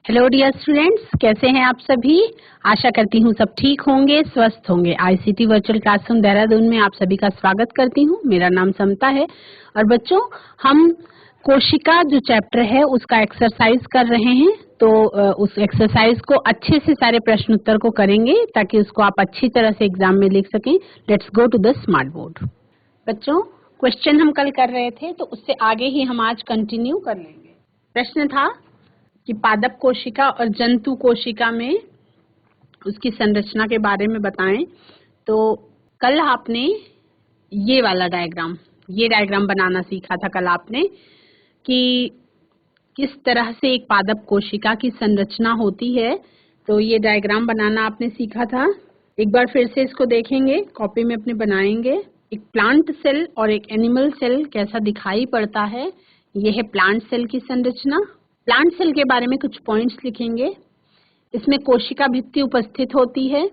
Hello dear students, कैसे हैं आप सभी। आशा करती हूँ सब ठीक होंगे, स्वस्थ होंगे। आईसीटी वर्चुअल क्लासरूम देहरादून में आप सभी का स्वागत करती हूँ। मेरा नाम समता है और बच्चों हम कोशिका जो चैप्टर है उसका एक्सरसाइज कर रहे हैं। तो उस एक्सरसाइज को अच्छे से सारे प्रश्न उत्तर को करेंगे ताकि उसको आप अच्छी तरह से एग्जाम में लिख सकें। Let's go to the smart board. बच्चों, क्वेश्चन हम कल कर रहे थे तो उससे आगे ही हम आज कंटिन्यू कर लेंगे। प्रश्न था कि पादप कोशिका और जंतु कोशिका में उसकी संरचना के बारे में बताएं। तो कल आपने ये डायग्राम बनाना सीखा था कल आपने कि किस तरह से एक पादप कोशिका की संरचना होती है। तो ये डायग्राम बनाना आपने सीखा था। एक बार फिर से इसको देखेंगे, कॉपी में अपने बनाएंगे। एक प्लांट सेल और एक एनिमल सेल कैसा दिखाई पड़ता है, यह है प्लांट सेल की संरचना। प्लांट सेल के बारे में कुछ पॉइंट्स लिखेंगे। इसमें कोशिका भित्ति उपस्थित होती है,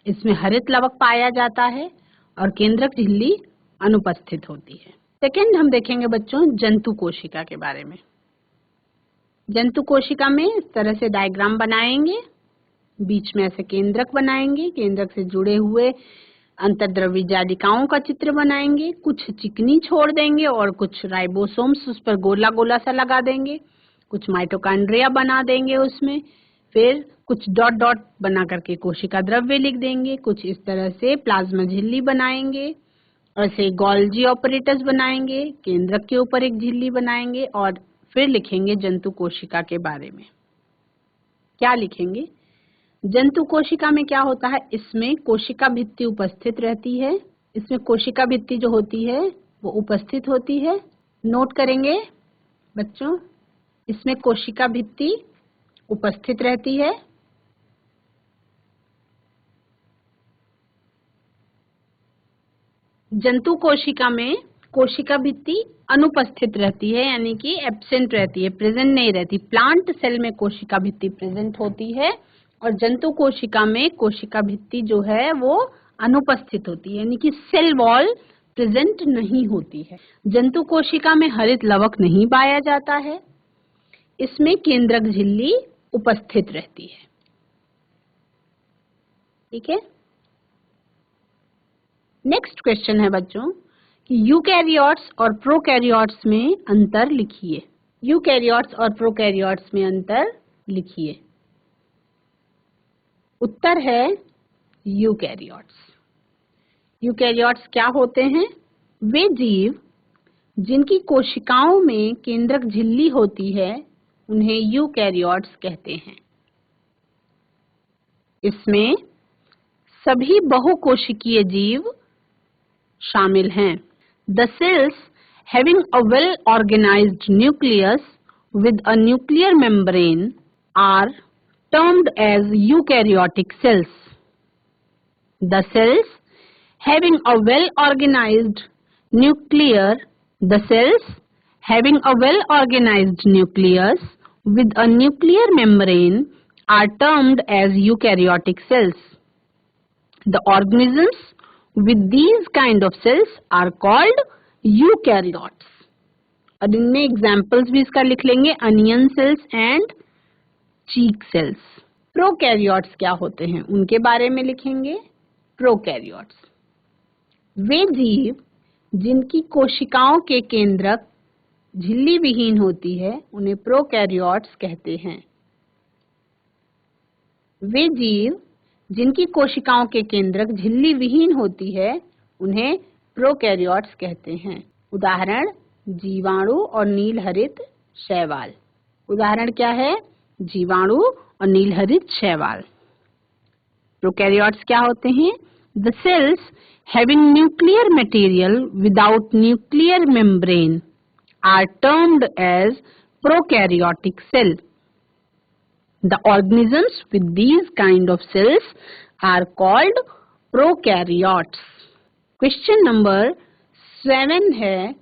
इसमें हरित लवक पाया जाता है और केंद्रक झिल्ली अनुपस्थित होती है। सेकेंड हम देखेंगे बच्चों जंतु कोशिका के बारे में। जंतु कोशिका में इस तरह से डायग्राम बनाएंगे, बीच में ऐसे केंद्रक बनाएंगे, केंद्रक से जुड़े हुए अंतर्द्रव्य जालिकाओं का चित्र बनाएंगे, कुछ चिकनी छोड़ देंगे और कुछ राइबोसोम्स उस पर गोला गोला सा लगा देंगे, कुछ माइटोकॉन्ड्रिया बना देंगे उसमें, फिर कुछ डॉट डॉट बना करके कोशिका द्रव्य लिख देंगे, कुछ इस तरह से प्लाज्मा झिल्ली बनाएंगे, ऐसे गोल्जी ऑपरेटर्स बनाएंगे, केंद्रक के ऊपर एक झिल्ली बनाएंगे और फिर लिखेंगे जंतु कोशिका के बारे में। क्या लिखेंगे? जंतु कोशिका में क्या होता है, इसमें कोशिका भित्ति उपस्थित रहती है। इसमें कोशिका भित्ति जो होती है वो उपस्थित होती है। नोट करेंगे बच्चों, इसमें कोशिका भित्ति उपस्थित रहती है। जंतु कोशिका में कोशिका भित्ति अनुपस्थित रहती है, यानी कि एब्सेंट रहती है, प्रेजेंट नहीं रहती। प्लांट सेल में कोशिका भित्ति प्रेजेंट होती है और जंतु कोशिका में कोशिका भित्ति जो है वो अनुपस्थित होती है, यानी कि सेल वॉल प्रेजेंट नहीं होती है। जंतु कोशिका में हरित लवक नहीं पाया जाता है, इसमें केंद्रक झिल्ली उपस्थित रहती है। ठीक है। नेक्स्ट क्वेश्चन है बच्चों कि यूकैरियोट्स और प्रोकैरियोट्स में अंतर लिखिए। यूकैरियोट्स और प्रोकैरियोट्स में अंतर लिखिए। उत्तर है यूकैरियोट्स। यूकैरियोट्स क्या होते हैं? वे जीव जिनकी कोशिकाओं में केंद्रक झिल्ली होती है उन्हें यूकैरियोट्स कहते हैं। इसमें सभी बहुकोशिकीय जीव शामिल हैं। The cells having a well-organized nucleus with a nuclear membrane are termed as eukaryotic cells. The cells having a well-organized nucleus with a nuclear membrane are termed as eukaryotic cells. The organisms with these kind of cells are called eukaryotes. और इनमें examples भी इसका लिख लेंगे, onion cells and cheek cells. Prokaryotes क्या होते हैं उनके बारे में लिखेंगे। प्रोकैरियोट्स वे जीव जिनकी कोशिकाओं के केंद्रक झिल्ली विहीन होती है उन्हें प्रोकैरियोट्स कहते हैं। वे जीव जिनकी कोशिकाओं के केंद्रक झिल्ली विहीन होती है उन्हें प्रोकैरियोट्स कहते हैं। उदाहरण जीवाणु और नीलहरित शैवाल। उदाहरण क्या है? जीवाणु और नीलहरित शैवाल। प्रोकैरियोट्स क्या होते हैं? The cells having nuclear material without nuclear membrane are termed as prokaryotic cell. The organisms with these kind of cells are called prokaryotes. Question number 7 है,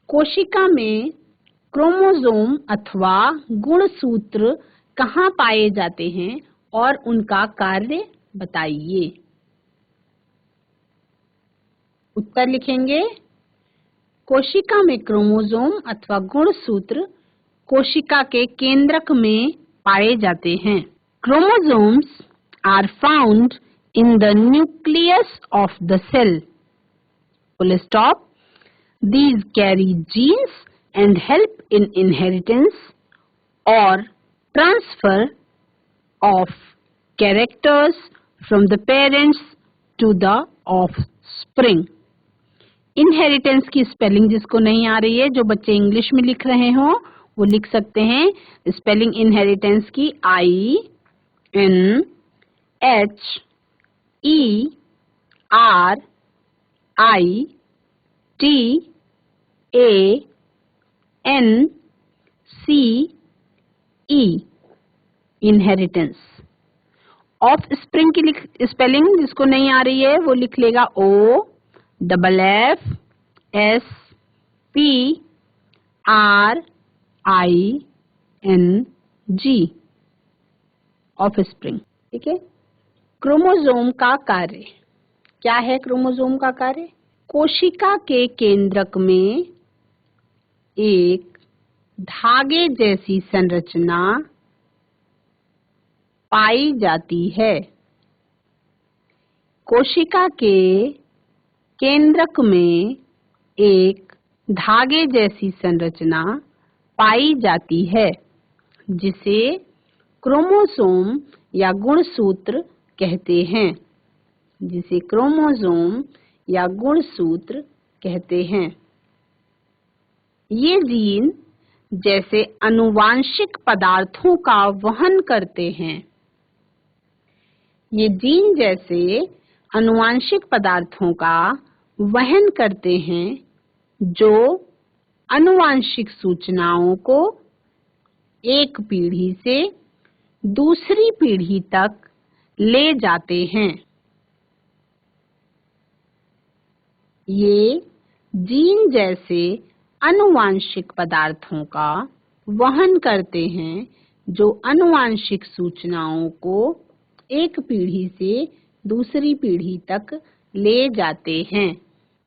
कोशिका में क्रोमोसोम अथवा गुणसूत्र कहाँ पाए जाते हैं और उनका कार्य बताइए। उत्तर लिखेंगे। कोशिका में क्रोमोसोम अथवा गुणसूत्र कोशिका के केंद्रक में पाए जाते हैं। Chromosomes are found in the nucleus of the cell. Full stop. These carry genes and help in inheritance or transfer of characters from the parents to the offspring. Inheritance की स्पेलिंग जिसको नहीं आ रही है, जो बच्चे इंग्लिश में लिख रहे हो वो लिख सकते हैं स्पेलिंग इनहेरिटेंस की INHERITANCE। इनहेरिटेंस। ऑफ स्प्रिंग की स्पेलिंग जिसको नहीं आ रही है वो लिख लेगा OFFSPRING, ऑफ स्प्रिंग। ठीक है। क्रोमोसोम का कार्य क्या है? क्रोमोसोम का कार्य कोशिका के केंद्रक में एक धागे जैसी संरचना पाई जाती है। कोशिका के केंद्रक में एक धागे जैसी संरचना पाई जाती है जिसे क्रोमोसोम या गुणसूत्र कहते हैं। जिसे क्रोमोसोम या गुणसूत्र कहते हैं। ये जीन जैसे आनुवांशिक पदार्थों का वहन करते हैं। ये जीन जैसे आनुवांशिक पदार्थों का वहन करते हैं जो आनुवांशिक सूचनाओं को एक पीढ़ी से दूसरी पीढ़ी तक ले जाते हैं। ये जीन जैसे आनुवांशिक पदार्थों का वहन करते हैं जो आनुवांशिक सूचनाओं को एक पीढ़ी से दूसरी पीढ़ी तक ले जाते हैं।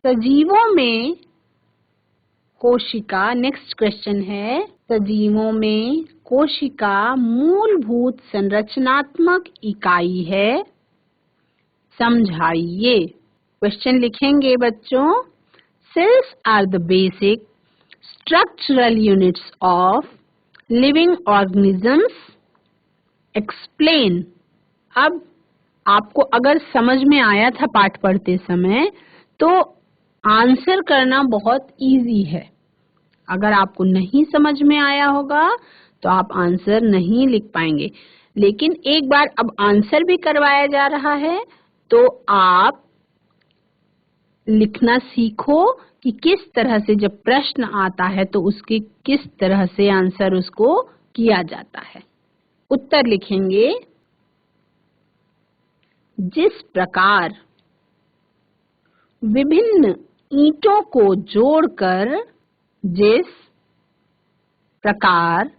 सजीवों में कोशिका, नेक्स्ट क्वेश्चन है, सजीवों में कोशिका मूलभूत संरचनात्मक इकाई है, समझाइए। क्वेश्चन लिखेंगे बच्चों। Cells are the basic structural units of living organisms. Explain. अब आपको अगर समझ में आया था पाठ पढ़ते समय तो आंसर करना बहुत इजी है। अगर आपको नहीं समझ में आया होगा तो आप आंसर नहीं लिख पाएंगे। लेकिन एक बार अब आंसर भी करवाया जा रहा है तो आप लिखना सीखो कि किस तरह से जब प्रश्न आता है तो उसके किस तरह से आंसर उसको किया जाता है। उत्तर लिखेंगे। जिस प्रकार विभिन्न ईंटों को जोड़कर जिस प्रकार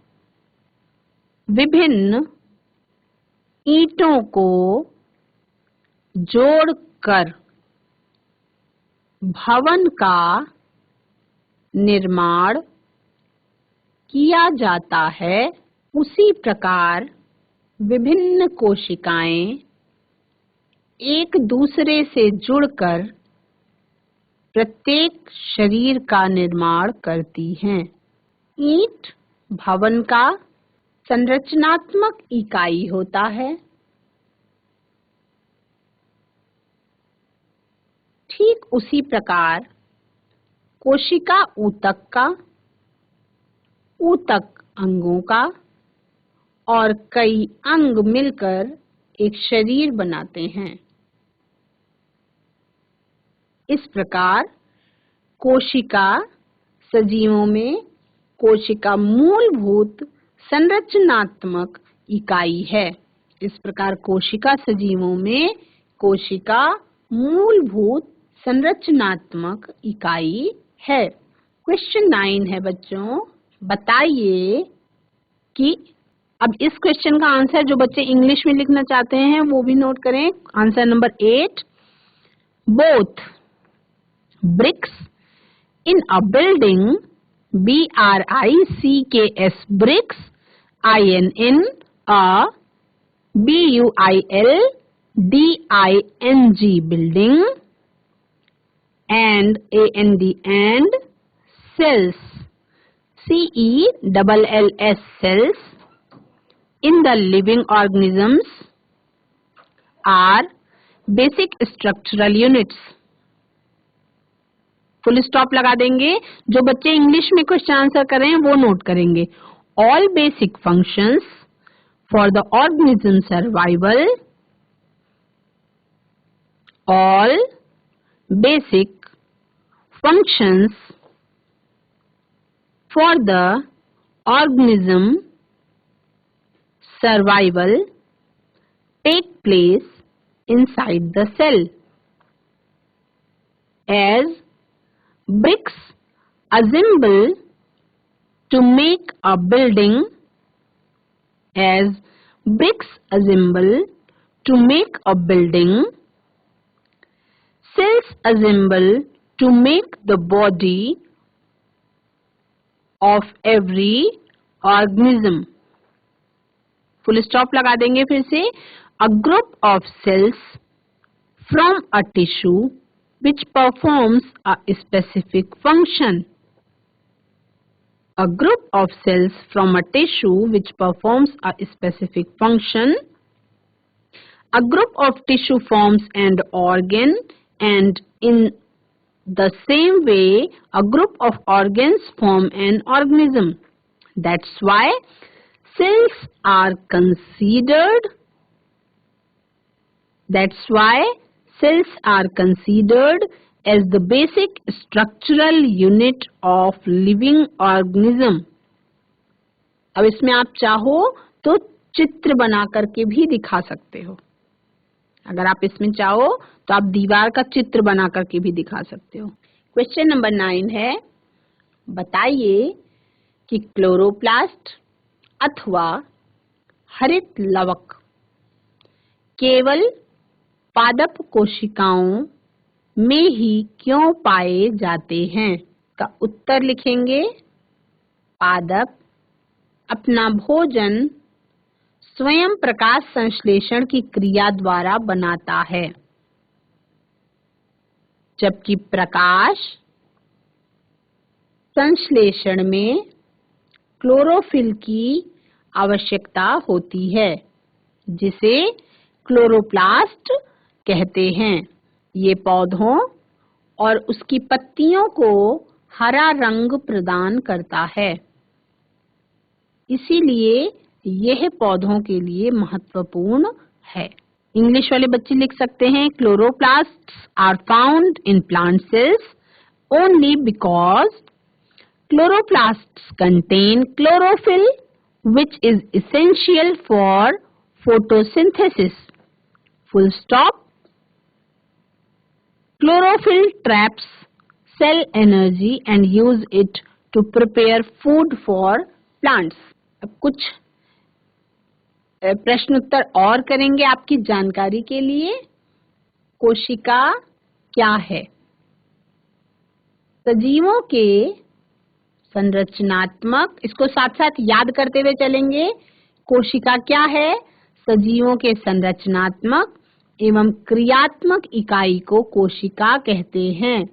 विभिन्न ईंटों को जोड़कर भवन का निर्माण किया जाता है, उसी प्रकार विभिन्न कोशिकाएं एक दूसरे से जुड़कर प्रत्येक शरीर का निर्माण करती हैं। ईंट भवन का संरचनात्मक इकाई होता है। ठीक उसी प्रकार कोशिका ऊतक का, ऊतक अंगों का और कई अंग मिलकर एक शरीर बनाते हैं। इस प्रकार कोशिका सजीवों में कोशिका मूलभूत संरचनात्मक इकाई है। इस प्रकार कोशिका सजीवों में कोशिका मूलभूत संरचनात्मक इकाई है। क्वेश्चन 9 है बच्चों, बताइए कि अब इस क्वेश्चन का आंसर जो बच्चे इंग्लिश में लिखना चाहते हैं वो भी नोट करें। Answer number 8, both bricks in a building, BRICKS, bricks, INN, a building building and and cells cells cells in the living organisms are basic structural units. Full stop लगा देंगे. जो बच्चे इंग्लिश में क्वेश्चन आंसर कर रहे हैं वो note करेंगे. All basic functions for the organism survival, all basic functions for the organism survival take place inside the cell. As bricks assemble to make a building, as bricks assemble to make a building, cells assemble to make the body of every organism. Full stop लगा देंगे फिर से. A group of cells from a tissue which performs a specific function. A group of cells from a tissue which performs a specific function. A group of tissue forms an organ, and in the same way a group of organs form an organism. That's why cells are considered as the basic structural unit of living organism. अब इसमें आप चाहो तो चित्र बना करके भी दिखा सकते हो. अगर आप इसमें चाहो तो आप दीवार का चित्र बना करके भी दिखा सकते हो. क्वेश्चन नंबर 9 है, बताइए कि क्लोरोप्लास्ट अथवा हरित लवक केवल पादप कोशिकाओं में ही क्यों पाए जाते हैं. का उत्तर लिखेंगे. पादप अपना भोजन स्वयं प्रकाश संश्लेषण की क्रिया द्वारा बनाता है, जबकि प्रकाश संश्लेषण में क्लोरोफिल की आवश्यकता होती है, जिसे क्लोरोप्लास्ट कहते हैं. ये पौधों और उसकी पत्तियों को हरा रंग प्रदान करता है, इसीलिए यह पौधों के लिए महत्वपूर्ण है. इंग्लिश वाले बच्चे लिख सकते हैं, chloroplasts are found in plant cells only because chloroplasts contain chlorophyll which is essential for photosynthesis. Full stop. Chlorophyll traps cell energy and use it to prepare food for plants. अब कुछ प्रश्न उत्तर और करेंगे आपकी जानकारी के लिए. कोशिका क्या है? सजीवों के संरचनात्मक, इसको साथ साथ याद करते हुए चलेंगे. कोशिका क्या है? सजीवों के संरचनात्मक एवं क्रियात्मक इकाई को कोशिका कहते हैं.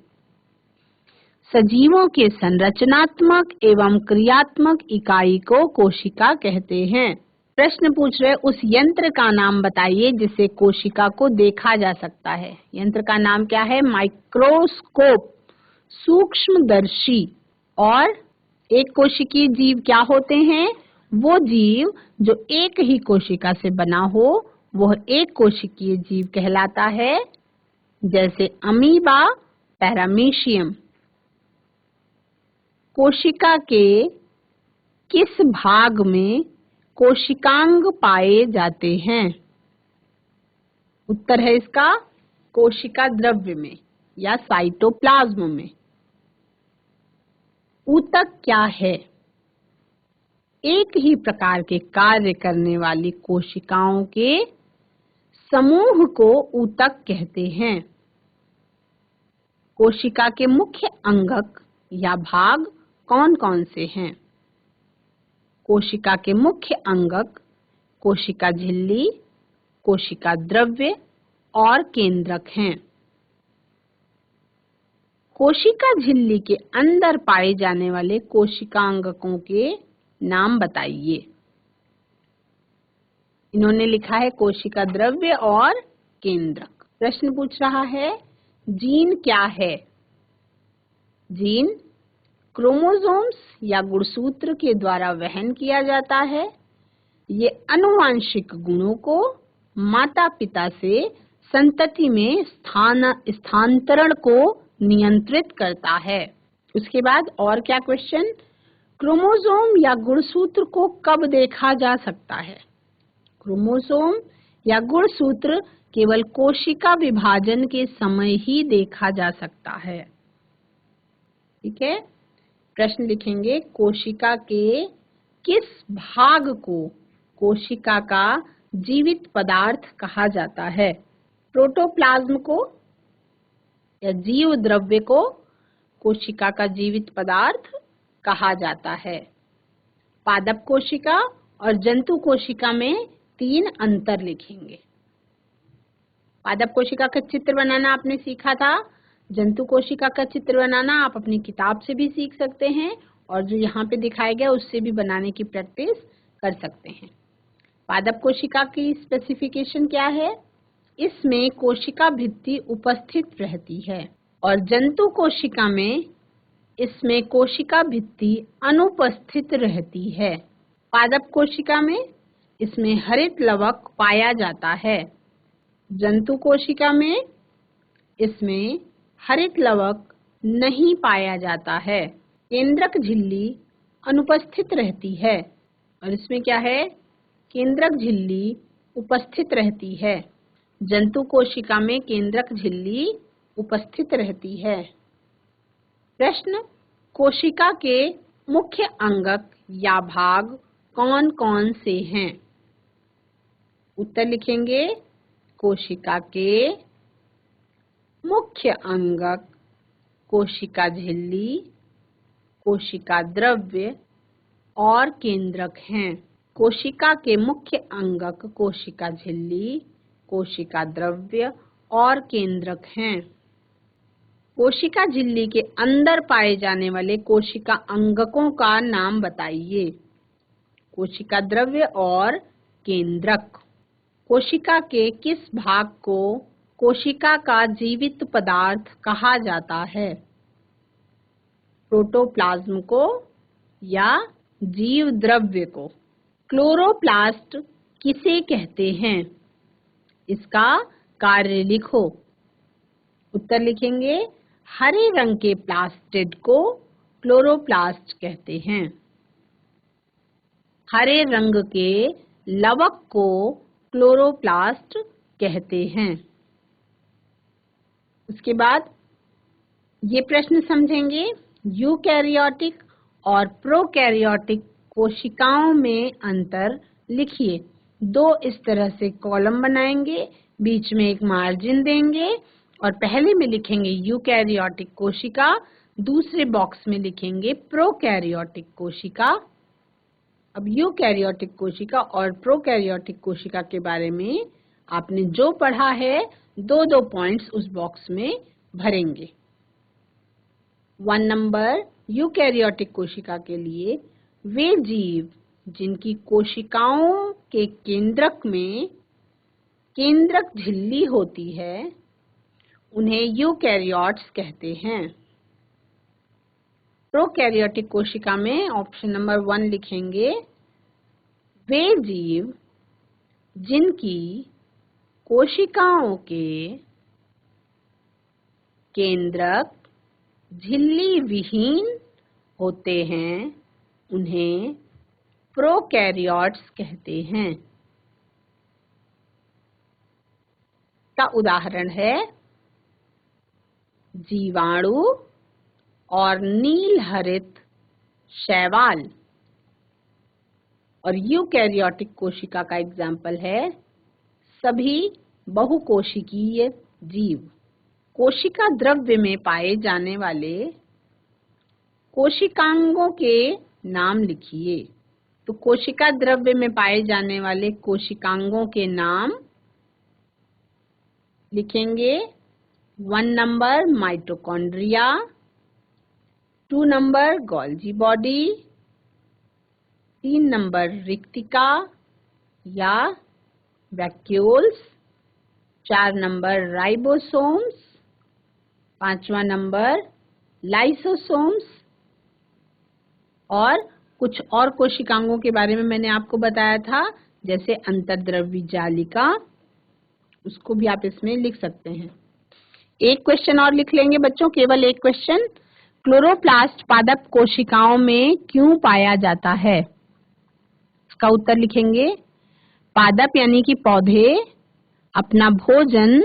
सजीवों के संरचनात्मक एवं क्रियात्मक इकाई को कोशिका कहते हैं. प्रश्न पूछ रहे, उस यंत्र का नाम बताइए जिससे कोशिका को देखा जा सकता है. यंत्र का नाम क्या है? माइक्रोस्कोप, सूक्ष्मदर्शी. और एक कोशिकीय जीव क्या होते हैं? वो जीव जो एक ही कोशिका से बना हो वह एक कोशिकीय जीव कहलाता है, जैसे अमीबा, पैरामीशियम. कोशिका के किस भाग में कोशिकांग पाए जाते हैं? उत्तर है इसका कोशिका द्रव्य में या साइटोप्लाज्म में. ऊतक क्या है? एक ही प्रकार के कार्य करने वाली कोशिकाओं के समूह को ऊतक कहते हैं. कोशिका के मुख्य अंगक या भाग कौन कौन से हैं? कोशिका के मुख्य अंगक कोशिका झिल्ली, कोशिका द्रव्य और केंद्रक हैं। कोशिका झिल्ली के अंदर पाए जाने वाले कोशिकांगकों के नाम बताइए। इन्होंने लिखा है कोशिका द्रव्य और केंद्रक। प्रश्न पूछ रहा है जीन क्या है? जीन क्रोमोसोम्स या गुणसूत्र के द्वारा वहन किया जाता है। ये आनुवांशिक गुणों को माता पिता से संतति में स्थानांतरण को नियंत्रित करता है। उसके बाद और क्या क्वेश्चन? क्रोमोसोम या गुणसूत्र को कब देखा जा सकता है? क्रोमोसोम या गुणसूत्र केवल कोशिका विभाजन के समय ही देखा जा सकता है। ठीक है, प्रश्न लिखेंगे कोशिका के किस भाग को कोशिका का जीवित पदार्थ कहा जाता है? प्रोटोप्लाज्म को या जीव द्रव्य को कोशिका का जीवित पदार्थ कहा जाता है। पादप कोशिका और जंतु कोशिका में 3 अंतर लिखेंगे। पादप कोशिका का चित्र बनाना आपने सीखा था। जंतु कोशिका का चित्र बनाना आप अपनी किताब से भी सीख सकते हैं और जो यहाँ पे दिखाया गया उससे भी बनाने की प्रैक्टिस कर सकते हैं। पादप कोशिका की स्पेसिफिकेशन क्या है? इसमें कोशिका भित्ति उपस्थित रहती है और जंतु कोशिका में इसमें कोशिका भित्ति अनुपस्थित रहती है। पादप कोशिका में इसमें हरित लवक पाया जाता है। जंतु कोशिका में इसमें हरित लवक नहीं पाया जाता है। केंद्रक झिल्ली अनुपस्थित रहती है और इसमें क्या है? केंद्रक झिल्ली उपस्थित रहती है। जंतु कोशिका में केंद्रक झिल्ली उपस्थित रहती है। प्रश्न कोशिका के मुख्य अंगक या भाग कौन-कौन से हैं? उत्तर लिखेंगे कोशिका के मुख्य अंगक कोशिका झिल्ली, कोशिका द्रव्य और केंद्रक हैं। कोशिका के मुख्य अंगक कोशिका झिल्ली, कोशिका द्रव्य और केंद्रक हैं। कोशिका झिल्ली के अंदर पाए जाने वाले कोशिका अंगकों का नाम बताइए। कोशिका द्रव्य और केंद्रक। कोशिका के किस भाग को कोशिका का जीवित पदार्थ कहा जाता है? प्रोटोप्लाज्म को या जीव द्रव्य को? क्लोरोप्लास्ट किसे कहते हैं? इसका कार्य लिखो। उत्तर लिखेंगे हरे रंग के प्लास्टिड को क्लोरोप्लास्ट कहते हैं। हरे रंग के लवक को क्लोरोप्लास्ट कहते हैं। उसके बाद ये प्रश्न समझेंगे यूकैरियोटिक और प्रोकैरियोटिक कोशिकाओं में अंतर लिखिए। 2 इस तरह से कॉलम बनाएंगे, बीच में एक मार्जिन देंगे और पहले में लिखेंगे यूकैरियोटिक कोशिका, दूसरे बॉक्स में लिखेंगे प्रोकैरियोटिक कोशिका। अब यूकैरियोटिक कोशिका और प्रोकैरियोटिक कोशिका के बारे में आपने जो पढ़ा है 2-2 पॉइंट्स उस बॉक्स में भरेंगे। 1 नंबर यूकैरियोटिक कोशिका के लिए वे जीव जिनकी कोशिकाओं के केंद्रक में केंद्रक झिल्ली होती है उन्हें यूकैरियोट्स कहते हैं। प्रोकैरियोटिक कोशिका में ऑप्शन नंबर 1 लिखेंगे वे जीव जिनकी कोशिकाओं के केंद्रक झिल्ली विहीन होते हैं उन्हें प्रोकैरियोट्स कहते हैं। का उदाहरण है जीवाणु और नील हरित शैवाल। और यूकैरियोटिक कोशिका का एग्जाम्पल है सभी बहुकोशिकीय जीव। कोशिका द्रव्य में पाए जाने वाले कोशिकांगों के नाम लिखिए। तो कोशिका द्रव्य में पाए जाने वाले कोशिकांगों के नाम लिखेंगे। 1 number mitochondria, 2 number Golgi body, 3 number रिक्तिका या वैक्यूल्स, 4 नंबर राइबोसोम्स, 5वां नंबर लाइसोसोम्स, और कुछ और कोशिकांगों के बारे में मैंने आपको बताया था, जैसे अंतर्द्रव्य जालिका, उसको भी आप इसमें लिख सकते हैं। एक क्वेश्चन और लिख लेंगे बच्चों, केवल एक क्वेश्चन। क्लोरोप्लास्ट पादप कोशिकाओं में क्यों पाया जाता है? इसका उत्तर लिखेंगे। पादप यानी कि पौधे अपना भोजन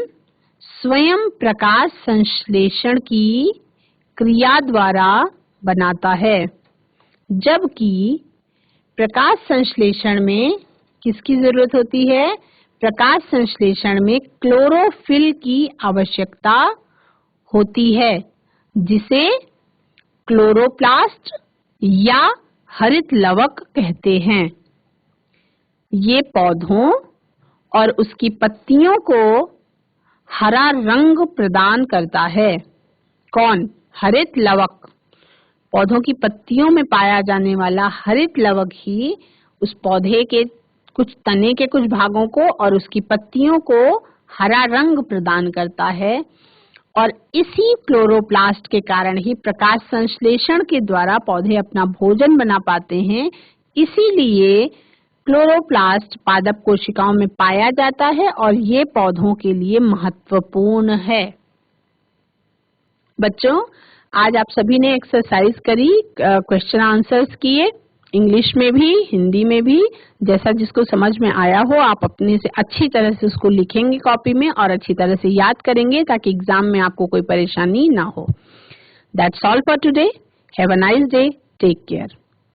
स्वयं प्रकाश संश्लेषण की क्रिया द्वारा बनाता है, जबकि प्रकाश संश्लेषण में किसकी जरूरत होती है? प्रकाश संश्लेषण में क्लोरोफिल की आवश्यकता होती है, जिसे क्लोरोप्लास्ट या हरित लवक कहते हैं। ये पौधों और उसकी पत्तियों को हरा रंग प्रदान करता है। कौन? हरित लवक। पौधों की पत्तियों में पाया जाने वाला हरित लवक ही उस पौधे के कुछ तने के कुछ भागों को और उसकी पत्तियों को हरा रंग प्रदान करता है, और इसी क्लोरोप्लास्ट के कारण ही प्रकाश संश्लेषण के द्वारा पौधे अपना भोजन बना पाते हैं। इसीलिए क्लोरोप्लास्ट पादप कोशिकाओं में पाया जाता है और ये पौधों के लिए महत्वपूर्ण है। बच्चों, आज आप सभी ने एक्सरसाइज करी, क्वेश्चन आंसर्स किए, इंग्लिश में भी हिंदी में भी, जैसा जिसको समझ में आया हो आप अपने से अच्छी तरह से उसको लिखेंगे कॉपी में और अच्छी तरह से याद करेंगे ताकि एग्जाम में आपको कोई परेशानी ना हो। That's all for today. Have a nice day. Take care.